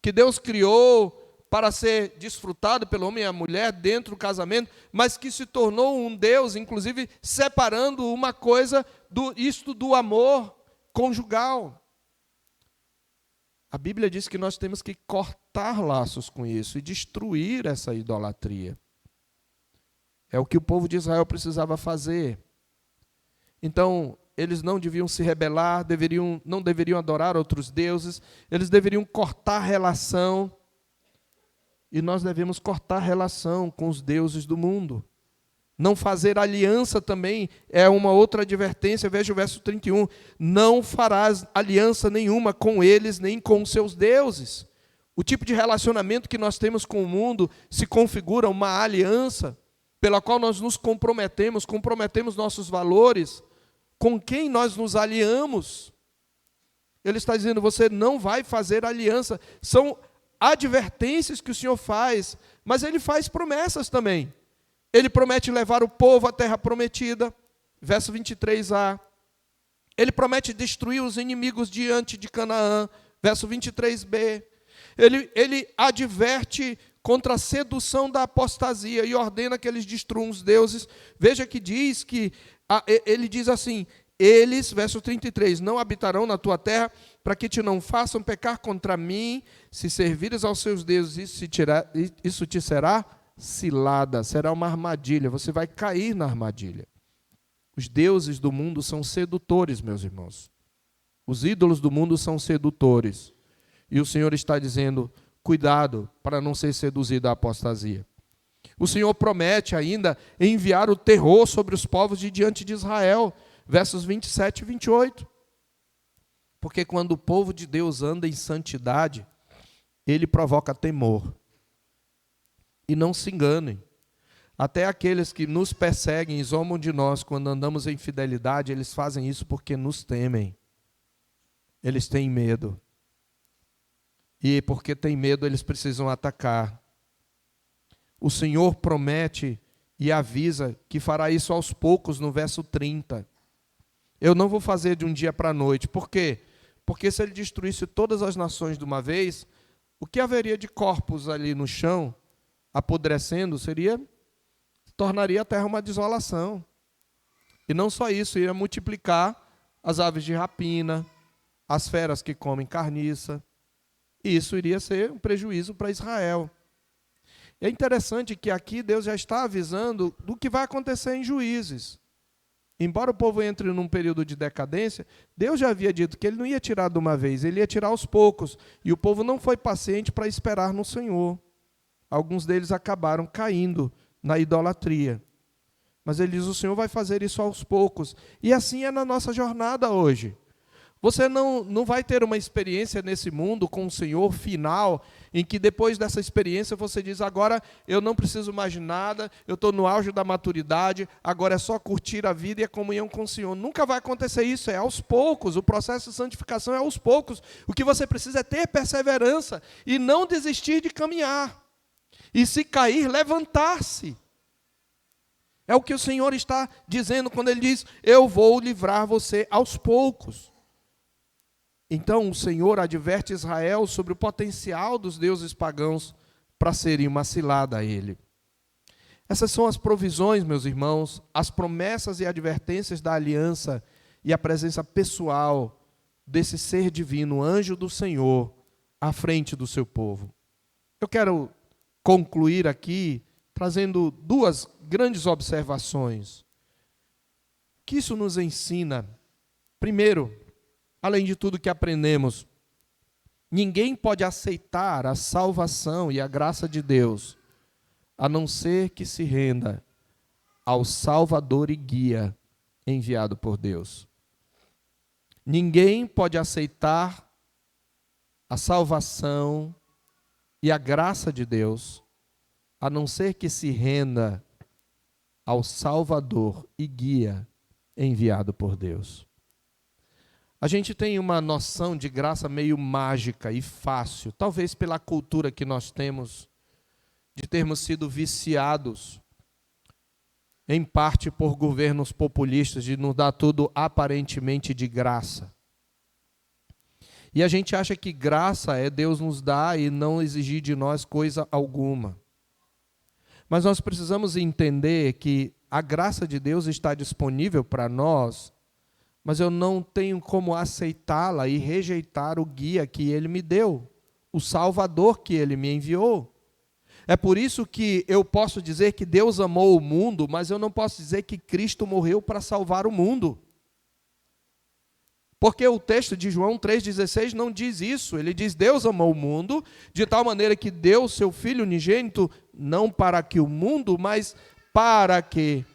que Deus criou para ser desfrutado pelo homem e a mulher dentro do casamento, mas que se tornou um Deus, inclusive separando uma coisa do amor conjugal. A Bíblia diz que nós temos que cortar laços com isso e destruir essa idolatria. É o que o povo de Israel precisava fazer. Então, eles não deviam se rebelar, não deveriam adorar outros deuses, eles deveriam cortar relação. E nós devemos cortar relação com os deuses do mundo. Não fazer aliança também é uma outra advertência. Veja o verso 31. Não farás aliança nenhuma com eles, nem com os seus deuses. O tipo de relacionamento que nós temos com o mundo se configura uma aliança pela qual nós nos comprometemos nossos valores, com quem nós nos aliamos. Ele está dizendo, você não vai fazer aliança. São advertências que o Senhor faz, mas Ele faz promessas também. Ele promete levar o povo à terra prometida, verso 23a. Ele promete destruir os inimigos diante de Canaã, verso 23b. Ele adverte contra a sedução da apostasia e ordena que eles destruam os deuses. Veja que diz que, ele diz assim, eles, verso 33, não habitarão na tua terra, para que te não façam pecar contra mim, se servires aos seus deuses, isso te será cilada, será uma armadilha, você vai cair na armadilha. Os deuses do mundo são sedutores, meus irmãos. Os ídolos do mundo são sedutores. E o Senhor está dizendo, cuidado para não ser seduzido à apostasia. O Senhor promete ainda enviar o terror sobre os povos de diante de Israel, versos 27 e 28. Porque quando o povo de Deus anda em santidade, ele provoca temor. E não se enganem. Até aqueles que nos perseguem e zombam de nós quando andamos em fidelidade, eles fazem isso porque nos temem. Eles têm medo. E porque têm medo, eles precisam atacar. O Senhor promete e avisa que fará isso aos poucos, no verso 30. Eu não vou fazer de um dia para a noite. Por quê? Porque se ele destruísse todas as nações de uma vez, o que haveria de corpos ali no chão, apodrecendo, seria tornaria a terra uma desolação. E não só isso, ia multiplicar as aves de rapina, as feras que comem carniça. E isso iria ser um prejuízo para Israel. É interessante que aqui Deus já está avisando do que vai acontecer em Juízes. Embora o povo entre num período de decadência, Deus já havia dito que ele não ia tirar de uma vez, ele ia tirar aos poucos. E o povo não foi paciente para esperar no Senhor. Alguns deles acabaram caindo na idolatria. Mas ele diz, o Senhor vai fazer isso aos poucos. E assim é na nossa jornada hoje. Você não vai ter uma experiência nesse mundo com o Senhor final, em que depois dessa experiência você diz, agora eu não preciso mais de nada, eu estou no auge da maturidade, agora é só curtir a vida e a comunhão com o Senhor. Nunca vai acontecer isso, é aos poucos, o processo de santificação é aos poucos. O que você precisa é ter perseverança e não desistir de caminhar. E se cair, levantar-se. É o que o Senhor está dizendo quando Ele diz, eu vou livrar você aos poucos. Então o Senhor adverte Israel sobre o potencial dos deuses pagãos para serem uma cilada a Ele. Essas são as provisões, meus irmãos, as promessas e advertências da aliança e a presença pessoal desse ser divino, anjo do Senhor, à frente do seu povo. Eu quero concluir aqui trazendo duas grandes observações. O que isso nos ensina? Primeiro, além de tudo que aprendemos, ninguém pode aceitar a salvação e a graça de Deus, a não ser que se renda ao Salvador e Guia enviado por Deus. Ninguém pode aceitar a salvação e a graça de Deus, a não ser que se renda ao Salvador e Guia enviado por Deus. A gente tem uma noção de graça meio mágica e fácil, talvez pela cultura que nós temos, de termos sido viciados, em parte por governos populistas, de nos dar tudo aparentemente de graça. E a gente acha que graça é Deus nos dar e não exigir de nós coisa alguma. Mas nós precisamos entender que a graça de Deus está disponível para nós, mas eu não tenho como aceitá-la e rejeitar o guia que Ele me deu, o Salvador que Ele me enviou. É por isso que eu posso dizer que Deus amou o mundo, mas eu não posso dizer que Cristo morreu para salvar o mundo. Porque o texto de João 3,16 não diz isso. Ele diz, Deus amou o mundo, de tal maneira que deu o seu Filho unigênito, não para que o mundo, mas para que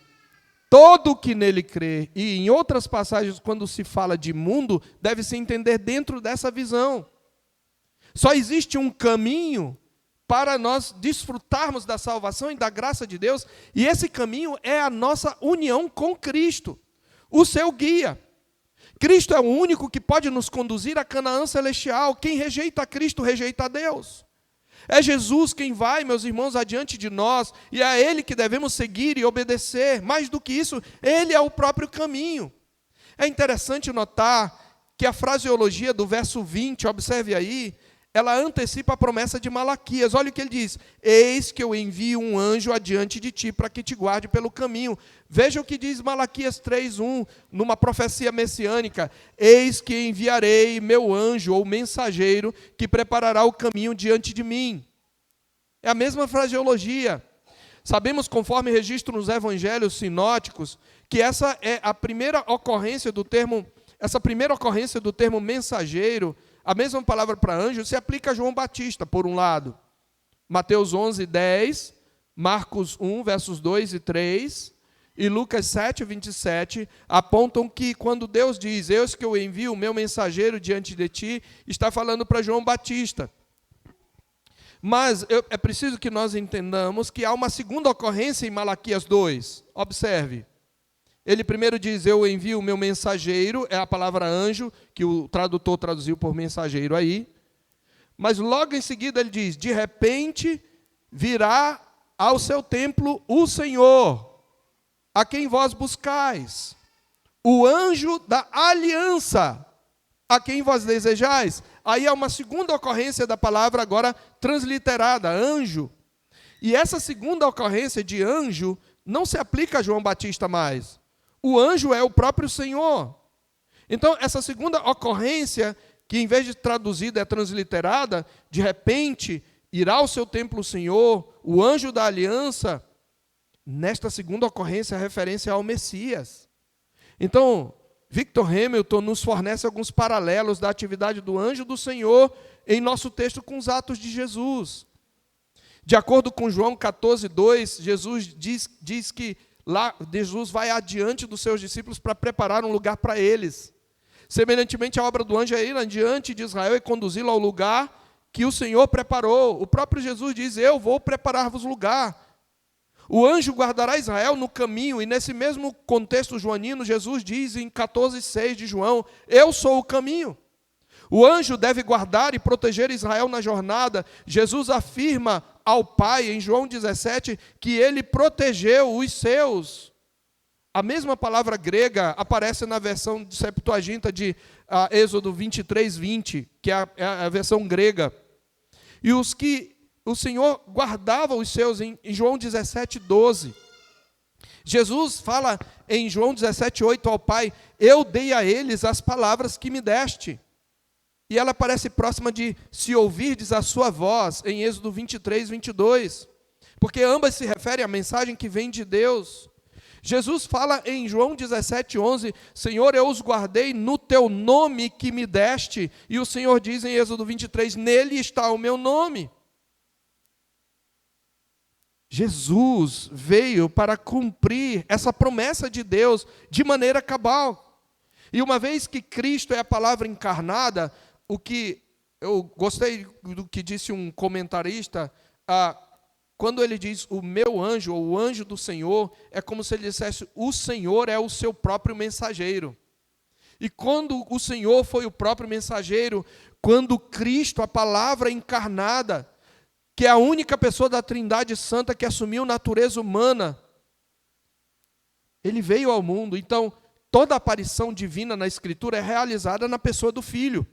todo que nele crê. E em outras passagens, quando se fala de mundo, deve se entender dentro dessa visão. Só existe um caminho para nós desfrutarmos da salvação e da graça de Deus, e esse caminho é a nossa união com Cristo, o seu guia. Cristo é o único que pode nos conduzir a Canaã celestial. Quem rejeita a Cristo, rejeita a Deus. É Jesus quem vai, meus irmãos, adiante de nós, e é a Ele que devemos seguir e obedecer. Mais do que isso, Ele é o próprio caminho. É interessante notar que a fraseologia do verso 20, observe aí, ela antecipa a promessa de Malaquias. Olha o que ele diz, eis que eu envio um anjo adiante de ti, para que te guarde pelo caminho. Veja o que diz Malaquias 3:1, numa profecia messiânica, eis que enviarei meu anjo ou mensageiro, que preparará o caminho diante de mim. É a mesma fraseologia. Sabemos, conforme registro nos evangelhos sinóticos, que essa é a primeira ocorrência do termo, mensageiro. A mesma palavra para anjo se aplica a João Batista, por um lado. Mateus 11:10, Marcos 1, versos 2 e 3, e Lucas 7:27, apontam que quando Deus diz, eis que eu envio o meu mensageiro diante de ti, está falando para João Batista. Mas é preciso que nós entendamos que há uma segunda ocorrência em Malaquias 2. Observe. Ele primeiro diz, eu envio o meu mensageiro, é a palavra anjo, que o tradutor traduziu por mensageiro aí. Mas logo em seguida ele diz, de repente virá ao seu templo o Senhor, a quem vós buscais, o anjo da aliança, a quem vós desejais. Aí há uma segunda ocorrência da palavra agora transliterada, anjo. E essa segunda ocorrência de anjo não se aplica a João Batista mais. O anjo é o próprio Senhor. Então, essa segunda ocorrência, que em vez de traduzida é transliterada, de repente irá ao seu templo o Senhor, o anjo da aliança, nesta segunda ocorrência é referência ao Messias. Então, Victor Hamilton nos fornece alguns paralelos da atividade do anjo do Senhor em nosso texto com os atos de Jesus. De acordo com João 14:2, Jesus diz que lá Jesus vai adiante dos seus discípulos para preparar um lugar para eles. Semelhantemente, a obra do anjo é ir adiante de Israel e conduzi-lo ao lugar que o Senhor preparou. O próprio Jesus diz: eu vou preparar-vos lugar. O anjo guardará Israel no caminho, e nesse mesmo contexto joanino, Jesus diz em 14:6 de João: eu sou o caminho. O anjo deve guardar e proteger Israel na jornada. Jesus afirma ao Pai, em João 17, que ele protegeu os seus. A mesma palavra grega aparece na versão de Septuaginta de Êxodo 23:20, que é a versão grega. E os que o Senhor guardava os seus em João 17:12. Jesus fala em João 17:8 ao Pai: eu dei a eles as palavras que me deste. E ela parece próxima de se ouvirdes a sua voz, em Êxodo 23:22. Porque ambas se referem à mensagem que vem de Deus. Jesus fala em João 17:11, Senhor, eu os guardei no teu nome que me deste. E o Senhor diz em Êxodo 23, nele está o meu nome. Jesus veio para cumprir essa promessa de Deus de maneira cabal. E uma vez que Cristo é a palavra encarnada, o que eu gostei do que disse um comentarista, quando ele diz o meu anjo, ou o anjo do Senhor, é como se ele dissesse, o Senhor é o seu próprio mensageiro. E quando o Senhor foi o próprio mensageiro, quando Cristo, a palavra encarnada, que é a única pessoa da Trindade Santa que assumiu natureza humana, ele veio ao mundo. Então, toda a aparição divina na Escritura é realizada na pessoa do Filho.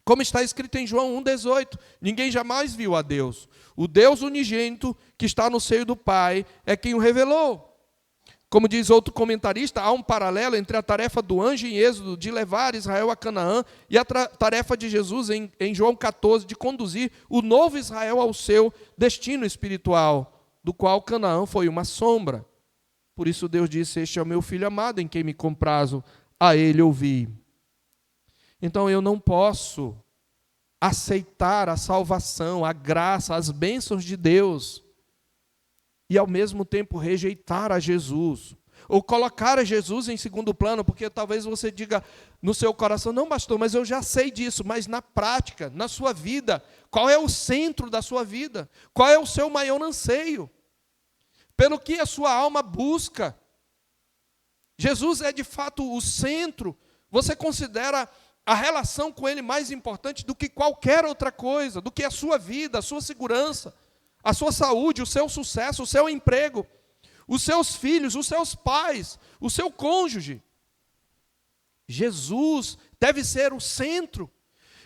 Como está escrito em João 1,18, ninguém jamais viu a Deus. O Deus unigênito que está no seio do Pai é quem o revelou. Como diz outro comentarista, há um paralelo entre a tarefa do anjo em Êxodo de levar Israel a Canaã e a tarefa de Jesus em João 14 de conduzir o novo Israel ao seu destino espiritual, do qual Canaã foi uma sombra. Por isso Deus disse, este é o meu filho amado em quem me comprazo, a ele ouvi. Então eu não posso aceitar a salvação, a graça, as bênçãos de Deus e ao mesmo tempo rejeitar a Jesus, ou colocar a Jesus em segundo plano, porque talvez você diga no seu coração, não pastor, mas eu já sei disso, mas na prática, na sua vida, qual é o centro da sua vida? Qual é o seu maior anseio? Pelo que a sua alma busca? Jesus é de fato o centro? Você considera a relação com Ele mais importante do que qualquer outra coisa, do que a sua vida, a sua segurança, a sua saúde, o seu sucesso, o seu emprego, os seus filhos, os seus pais, o seu cônjuge. Jesus deve ser o centro.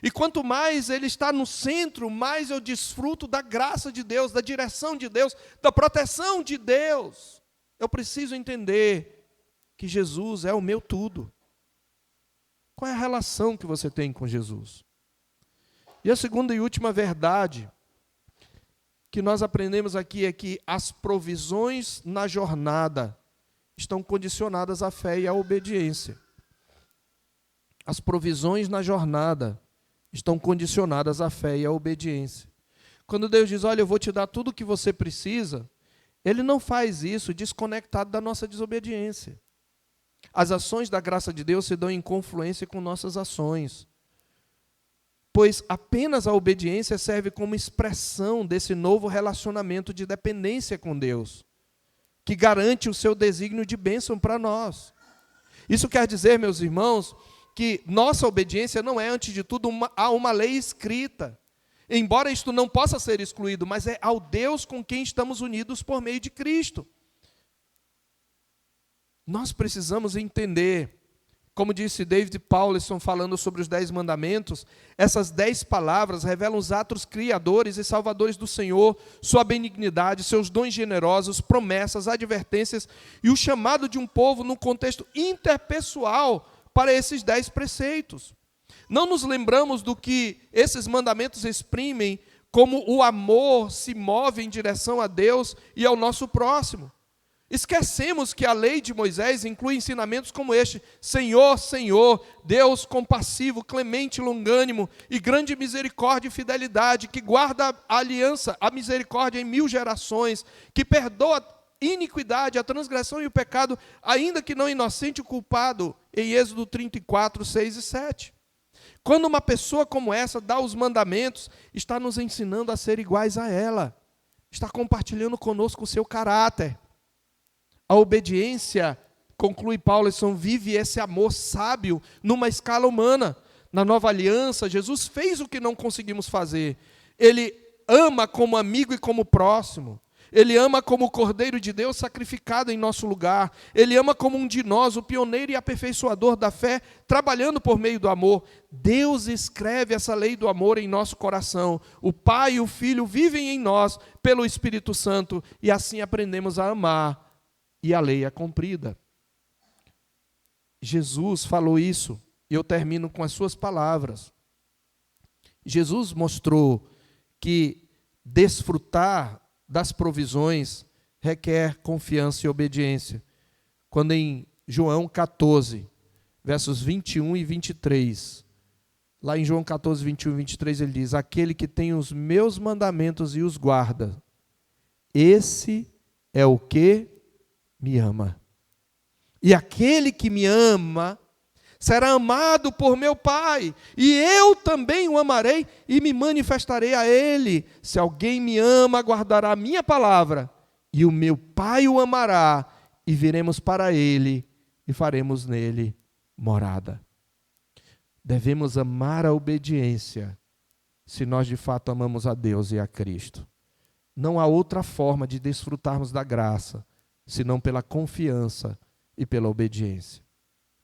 E quanto mais Ele está no centro, mais eu desfruto da graça de Deus, da direção de Deus, da proteção de Deus. Eu preciso entender que Jesus é o meu tudo. Qual é a relação que você tem com Jesus? E a segunda e última verdade que nós aprendemos aqui é que as provisões na jornada estão condicionadas à fé e à obediência. As provisões na jornada estão condicionadas à fé e à obediência. Quando Deus diz, olha, eu vou te dar tudo o que você precisa, Ele não faz isso desconectado da nossa desobediência. As ações da graça de Deus se dão em confluência com nossas ações. Pois apenas a obediência serve como expressão desse novo relacionamento de dependência com Deus, que garante o seu desígnio de bênção para nós. Isso quer dizer, meus irmãos, que nossa obediência não é, antes de tudo, a uma lei escrita. Embora isto não possa ser excluído, mas é ao Deus com quem estamos unidos por meio de Cristo. Nós precisamos entender Como disse David Powlison falando sobre os 10 mandamentos, essas 10 palavras revelam os atos criadores e salvadores do Senhor, sua benignidade, seus dons generosos, promessas, advertências e o chamado de um povo no contexto interpessoal para esses 10 preceitos. Não nos lembramos do que esses mandamentos exprimem, como o amor se move em direção a Deus e ao nosso próximo. Esquecemos que a lei de Moisés inclui ensinamentos como este: Senhor, Senhor, Deus compassivo, clemente, longânimo e grande misericórdia e fidelidade, que guarda a aliança, a misericórdia em 1000 gerações, que perdoa a iniquidade, a transgressão e o pecado, ainda que não inocente o culpado, em Êxodo 34, 6 e 7. Quando uma pessoa como essa dá os mandamentos, está nos ensinando a ser iguais a ela, está compartilhando conosco o seu caráter. A obediência, conclui Powlison, vive esse amor sábio numa escala humana. Na nova aliança, Jesus fez o que não conseguimos fazer. Ele ama como amigo e como próximo. Ele ama como o Cordeiro de Deus sacrificado em nosso lugar. Ele ama como um de nós, o pioneiro e aperfeiçoador da fé, trabalhando por meio do amor. Deus escreve essa lei do amor em nosso coração. O Pai e o Filho vivem em nós pelo Espírito Santo e assim aprendemos a amar. E a lei é cumprida. Jesus falou isso, e eu termino com as suas palavras. Jesus mostrou que desfrutar das provisões requer confiança e obediência. Quando em João 14, versos 21 e 23, lá em João 14, 21 e 23, ele diz: aquele que tem os meus mandamentos e os guarda, esse é o que me ama. E aquele que me ama será amado por meu Pai, e eu também o amarei e me manifestarei a ele. Se alguém me ama, guardará a minha palavra, e o meu Pai o amará, e viremos para ele e faremos nele morada. Devemos amar a obediência, se nós de fato amamos a Deus e a Cristo. Não há outra forma de desfrutarmos da graça, senão pela confiança e pela obediência.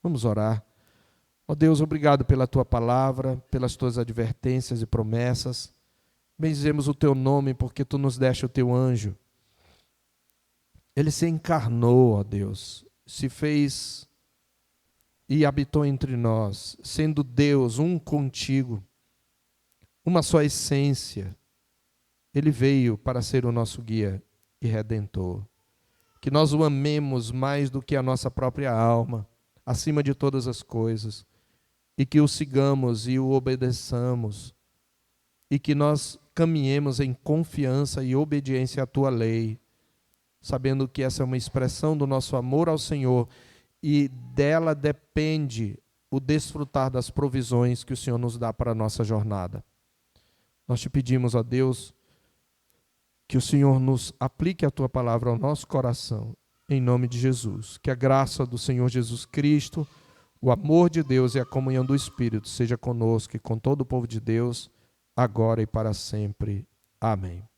Vamos orar. Ó Deus, obrigado pela Tua palavra, pelas Tuas advertências e promessas. Bendizemos o Teu nome, porque Tu nos deste o Teu anjo. Ele se encarnou, ó Deus, se fez e habitou entre nós, sendo Deus, um contigo, uma só essência. Ele veio para ser o nosso guia e redentor. Que nós o amemos mais do que a nossa própria alma, acima de todas as coisas, e que o sigamos e o obedeçamos, e que nós caminhemos em confiança e obediência à Tua lei, sabendo que essa é uma expressão do nosso amor ao Senhor, e dela depende o desfrutar das provisões que o Senhor nos dá para a nossa jornada. Nós te pedimos, ó Deus, que o Senhor nos aplique a Tua palavra ao nosso coração, em nome de Jesus. Que a graça do Senhor Jesus Cristo, o amor de Deus e a comunhão do Espírito seja conosco e com todo o povo de Deus, agora e para sempre. Amém.